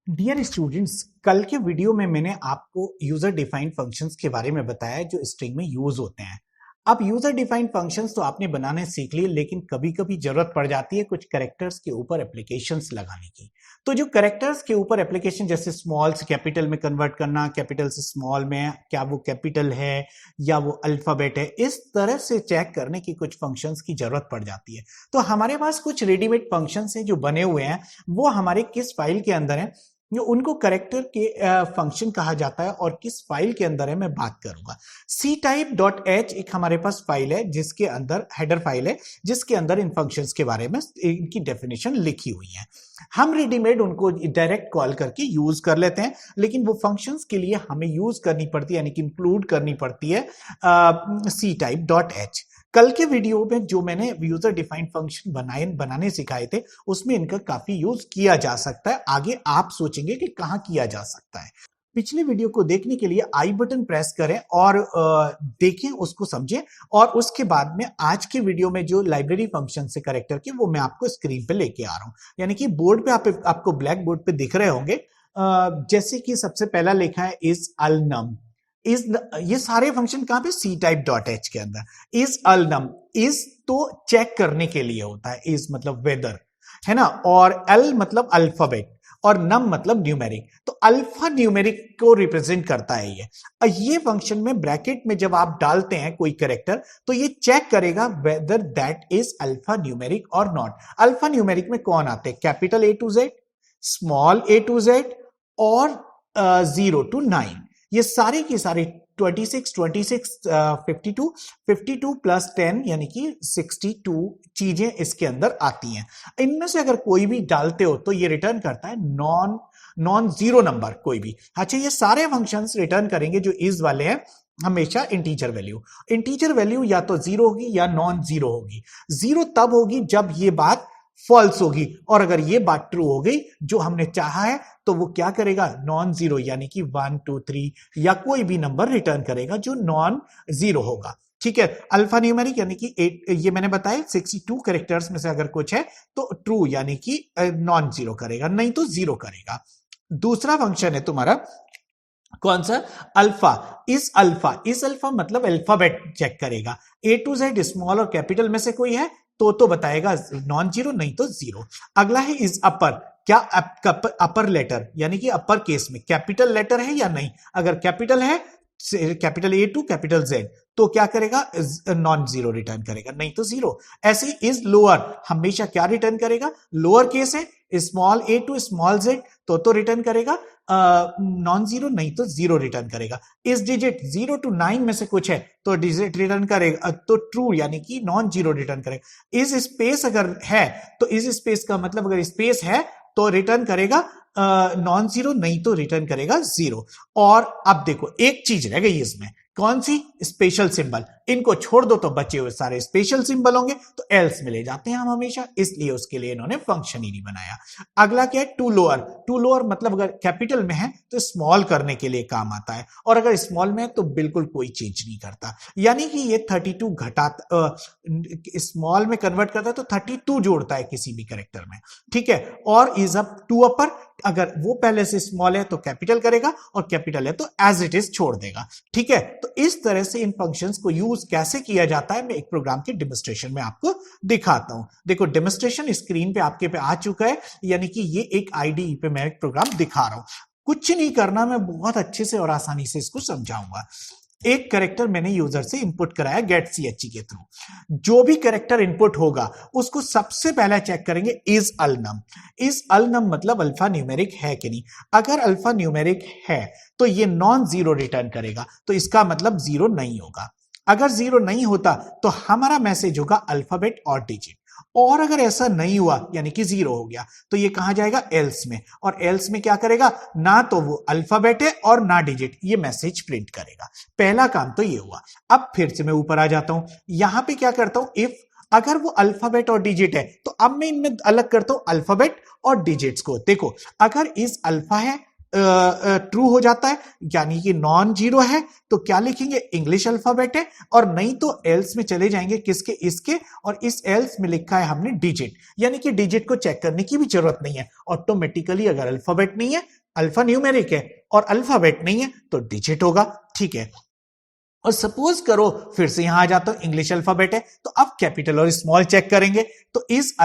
Dear students, कल के video में मैंने आपको यूजर डिफाइंड फंक्शंस के बारे में बताया जो स्ट्रिंग में यूज होते हैं। अब यूजर डिफाइंड फंक्शंस तो आपने बनाने सीख लिए, लेकिन कभी कभी जरूरत पड़ जाती है कुछ कैरेक्टर्स के ऊपर एप्लीकेशंस लगाने की। तो जो कैरेक्टर्स के ऊपर एप्लीकेशन, जैसे स्मॉल से कैपिटल में कन्वर्ट करना, कैपिटल से स्मॉल में, क्या वो कैपिटल है या वो अल्फाबेट है, इस तरह से चेक करने की कुछ फंक्शंस की जरूरत पड़ जाती है। तो हमारे पास कुछ रेडीमेड फंक्शंस हैं जो बने हुए हैं, वो हमारे किस फाइल के अंदर है, जो उनको करेक्टर के फंक्शन कहा जाता है और किस फाइल के अंदर है मैं बात करूंगा। ctype.h एक हमारे पास फाइल है जिसके अंदर हेडर फाइल है, जिसके अंदर इन फंक्शंस के बारे में इनकी डेफिनेशन लिखी हुई है। हम रेडीमेड उनको डायरेक्ट कॉल करके यूज कर लेते हैं, लेकिन वो फंक्शंस के लिए हमें यूज करनी पड़ती है, यानी कि इंक्लूड करनी पड़ती है ctype.h। कल के वीडियो में जो मैंने यूजर डिफाइंड फंक्शन बनाने सिखाए थे, उसमें इनका काफी यूज किया जा सकता है। आगे आप सोचेंगे कि कहां किया जा सकता है। पिछले वीडियो को देखने के लिए आई बटन प्रेस करें और देखें, उसको समझें, और उसके बाद में आज के वीडियो में जो लाइब्रेरी फंक्शन से कैरेक्टर के, वो मैं आपको स्क्रीन पे लेके आ रहा हूं। यानी कि बोर्ड पे आपको ब्लैक बोर्ड पे दिख रहे होंगे। जैसे कि सबसे पहला लिखा है इज अलनम। ये सारे फंक्शन कहां पे, ctype.h के अंदर। इज अलनम, इज तो चेक करने के लिए होता है, इज मतलब वेदर है ना, और अल मतलब अल्फाबेट, और नम मतलब न्यूमेरिक। तो अल्फा न्यूमेरिक को रिप्रेजेंट करता है ये फंक्शन में ब्रैकेट में जब आप डालते हैं कोई कैरेक्टर, तो ये चेक करेगा whether that is alpha numeric और नॉट। अल्फा न्यूमेरिक में कौन आते हैं, capital A to Z, small a to z और 0 to 9। ये सारे की सारी 26 52 52 प्लस 10 यानी कि 62 चीजें इसके अंदर आती हैं। इनमें से अगर कोई भी डालते हो तो ये रिटर्न करता है नॉन जीरो नंबर कोई भी। अच्छा, ये सारे फंक्शंस रिटर्न करेंगे जो इज वाले हैं हमेशा इंटीजर वैल्यू। इंटीजर वैल्यू या तो जीरो होगी या नॉन जीरो होगी। जीरो तब होगी जब ये बात फॉल्स होगी, और अगर ये बात ट्रू हो गई जो हमने चाहा है, तो वो क्या करेगा, नॉन जीरो यानी कि 1 2 3 या कोई भी नंबर रिटर्न करेगा जो नॉन जीरो होगा। ठीक है, अल्फा न्यूमेरिक यानी कि 8, ये मैंने बताया 62 कैरेक्टर्स में से अगर कुछ है तो ट्रू यानी कि नॉन जीरो करेगा, नहीं तो जीरो करेगा। दूसरा फंक्शन है तुम्हारा कौन सा, अल्फा। इस अल्फा मतलब अल्फाबेट चेक करेगा। ए टू जेड स्मॉल और कैपिटल में से कोई है तो बताएगा नॉन जीरो, नहीं तो जीरो। अगला है इज अपर। क्या अपर लेटर यानी कि अपर केस में कैपिटल लेटर है या नहीं। अगर कैपिटल है, capital A to capital Z, तो क्या करेगा, नॉन जीरो रिटर्न करेगा, नहीं तो जीरो। ऐसे इज लोअर हमेशा क्या रिटर्न करेगा, लोअर केस है, small a to small z, तो रिटर्न करेगा नॉन जीरो, नहीं तो जीरो रिटर्न करेगा। इस डिजिट 0 to 9 में से कुछ है तो डिजिट रिटर्न करेगा, तो ट्रू यानी कि नॉन जीरो रिटर्न करेगा। इस स्पेस अगर है तो इस स्पेस का मतलब अगर स्पेस है तो रिटर्न करेगा नॉन जीरो, नहीं तो रिटर्न करेगा जीरो। और अब देखो एक चीज रह गई इसमें, कौन सी, स्पेशल सिंबल। इनको छोड़ दो तो बचे हुए सारे स्पेशल सिंबल होंगे, तो एल्स में ले जाते हैं हम हमेशा, इसलिए उसके लिए इन्होंने फंक्शन ही नहीं बनाया। अगला क्या है, टू लोअर। टू लोअर मतलब अगर कैपिटल में है तो स्मॉल करने के लिए काम आता है, और अगर स्मॉल में है तो बिल्कुल कोई चेंज नहीं करता। यानी कि ये 32 घटाता, स्मॉल में कन्वर्ट करता है तो 32 जोड़ता है किसी भी कैरेक्टर में। ठीक है, और इज अप टू अपर, अगर वो पहले से स्मॉल है तो कैपिटल करेगा, और कैपिटल है तो एज इट इज छोड़ देगा। ठीक है, तो इस तरह से इन फंक्शंस को यूज कैसे किया जाता है मैं एक प्रोग्राम के डेमोंस्ट्रेशन में आपको दिखाता हूं। देखो डेमोंस्ट्रेशन स्क्रीन पे आपके पे आ चुका है, यानी कि ये एक आईडीई पे मैं एक प्रोग्राम दिखा रहा हूं। कुछ नहीं करना, मैं बहुत अच्छे से और आसानी से इसको समझाऊंगा। एक कैरेक्टर मैंने यूजर से इनपुट कराया गेट ch के थ्रू। जो भी कैरेक्टर इनपुट होगा उसको सबसे पहले चेक करेंगे इज अलनम। इज अलनम मतलब अल्फा न्यूमेरिक है कि नहीं। अगर अल्फा न्यूमेरिक है तो ये नॉन जीरो रिटर्न करेगा, तो इसका मतलब जीरो नहीं होगा। अगर जीरो नहीं होता तो हमारा मैसेज होगा अल्फाबेट और डिजिट, और अगर ऐसा नहीं हुआ यानी कि जीरो हो गया तो ये कहां जाएगा, एल्स में। और एल्स में क्या करेगा, ना तो वो अल्फाबेट है और ना डिजिट, ये मैसेज प्रिंट करेगा। पहला काम तो ये हुआ। अब फिर से मैं ऊपर आ जाता हूं, यहां पे क्या करता हूं, इफ अगर वो अल्फाबेट और डिजिट है तो अब मैं इनमें अलग करता हूं अल्फाबेट और डिजिट्स को। देखो अगर इस अल्फा है ट्रू हो जाता है, यानी कि नॉन जीरो है, तो क्या लिखेंगे इंग्लिश अल्फाबेट है, और नहीं तो एल्स में चले जाएंगे किसके, इसके, और इस एल्स में लिखा है हमने डिजिट, यानी कि डिजिट को चेक करने की भी जरूरत नहीं है, ऑटोमेटिकली अगर अल्फाबेट नहीं है, अल्फा न्यूमेरिक है और अल्फाबेट नहीं है तो डिजिट होगा, ठीक है। और सपोज करो फिर से यहां आ जाता हूं, इंग्लिश अल्फाबेट है तो अब कैपिटल और स्मॉल चेक करेंगे, तो इस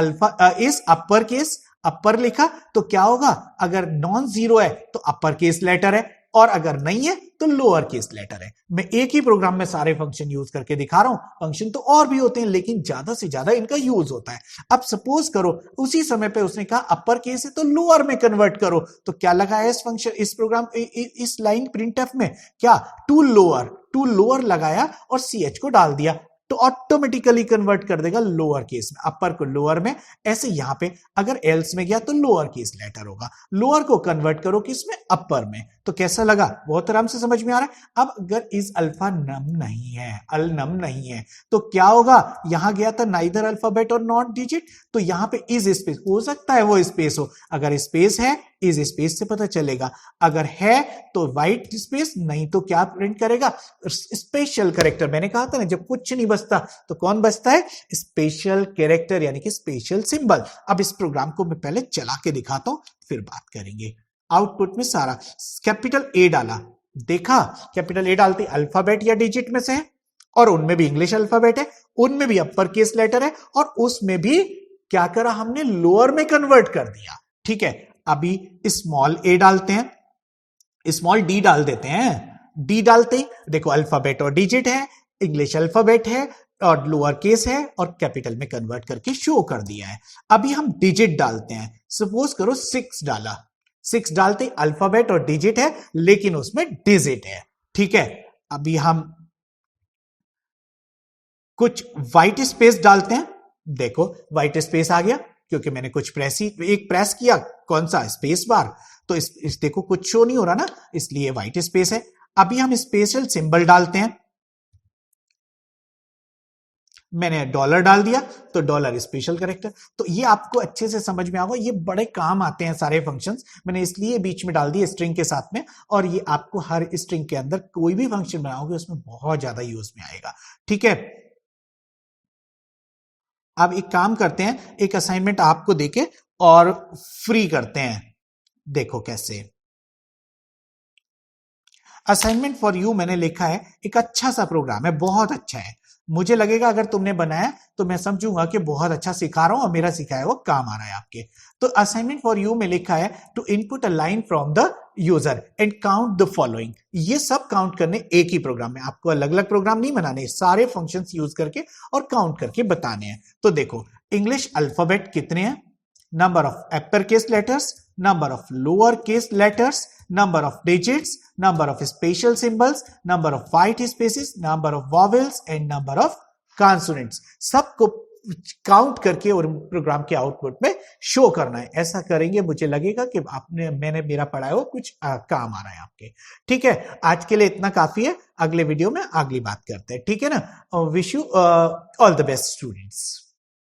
अपर केस अपर लिखा तो क्या होगा, अगर नॉन जीरो है तो अपर केस लेटर है, और अगर नहीं है तो लोअर केस लेटर है। मैं एक ही प्रोग्राम में सारे फंक्शन यूज करके दिखा रहा हूं, फंक्शन तो और भी होते हैं लेकिन ज्यादा से ज्यादा इनका यूज होता है। अब सपोज करो उसी समय पे उसने कहा अपर केस है तो लोअर में कन्वर्ट करो, तो क्या लगा है इस फंक्शन, इस प्रोग्राम इस लाइन प्रिंटफ में, क्या टू लोअर लगाया और ch को डाल दिया, तो ऑटोमेटिकली कन्वर्ट कर देगा लोअर केस में, अपर को लोअर में। ऐसे यहां पे अगर एल्स में गया तो लोअर केस लेटर होगा, लोअर को कन्वर्ट करो किसमें, अपर में। तो कैसा लगा, बहुत आराम से समझ में आ रहा है। अब अगर इज अल्फा नम नहीं है, अल नम नहीं है, तो क्या होगा, यहां गया था नाइदर अल्फाबेट और नॉट डिजिट, तो यहां पे इज स्पेस, हो सकता है वो स्पेस हो, अगर स्पेस है इज स्पेस से पता चलेगा, अगर है तो व्हाइट स्पेस, नहीं तो क्या प्रिंट करेगा, स्पेशल कैरेक्टर। मैंने कहा था ना जब कुछ नहीं बचता तो कौन बचता है, स्पेशल कैरेक्टर, यानी कि स्पेशल सिंबल। अब इस प्रोग्राम को मैं पहले चला के दिखाता हूं फिर बात करेंगे। आउटपुट में सारा कैपिटल ए डाला, देखा कैपिटल ए डालते अल्फाबेट या डिजिट में से है, और उनमें भी इंग्लिश अल्फाबेट है, उनमें भी अपर केस लेटर है, और उसमें भी क्या करा हमने, लोअर में कन्वर्ट कर दिया, ठीक है। अभी स्मॉल ए डालते हैं, स्मॉल डी डाल देते हैं, डी डालते ही देखो अल्फाबेट और डिजिट है, इंग्लिश अल्फाबेट है और लोअर केस है, और कैपिटल में कन्वर्ट करके शो कर दिया है। अभी हम डिजिट डालते हैं, सपोज करो 6 डाला, 6 डालते ही अल्फाबेट और डिजिट है लेकिन उसमें डिजिट है, ठीक है। अभी हम कुछ व्हाइट स्पेस डालते हैं, देखो व्हाइट स्पेस आ गया क्योंकि मैंने कुछ एक प्रेस किया, कौन सा, स्पेस बार, तो इस देखो कुछ शो नहीं हो रहा ना, इसलिए व्हाइट स्पेस है। अभी हम स्पेशल सिंबल डालते हैं, मैंने डॉलर डाल दिया तो डॉलर स्पेशल कैरेक्टर। तो ये आपको अच्छे से समझ में आएगा, ये बड़े काम आते हैं सारे फंक्शंस, मैंने इसलिए बीच में डाल दिए स्ट्रिंग के साथ में, और ये आपको हर स्ट्रिंग के अंदर कोई भी फंक्शन बनाओगे उसमें बहुत ज्यादा यूज में आएगा, ठीक है। अब एक काम करते हैं, एक असाइनमेंट आपको देके और फ्री करते हैं, देखो कैसे। असाइनमेंट फॉर यू मैंने लिखा है, एक अच्छा सा प्रोग्राम है, बहुत अच्छा है, मुझे लगेगा अगर तुमने बनाया तो मैं समझूंगा कि बहुत अच्छा सिखा रहा हूं और मेरा सिखाया वो काम आ रहा है आपके। तो असाइनमेंट फॉर यू में लिखा है to input a line from the user and count the following. ये सब काउंट करने एक ही प्रोग्राम में, आपको अलग अलग प्रोग्राम नहीं बनाने, सारे फंक्शंस यूज करके और काउंट करके बताने हैं। तो देखो इंग्लिश अल्फाबेट कितने हैं, number of upper case letters, number of lower case letters, number of digits, number of special symbols, number of white spaces, number of vowels and number of consonants, सबको count करके और programme के output में show करना है। ऐसा करेंगे मुझे लगेगा कि मैंने मेरा पढ़ाया वो कुछ काम आ रहा है आपके, ठीक है। आज के लिए इतना काफी है, अगले वीडियो में अगली बात करते हैं, ठीक है ना। Wish you all the best students.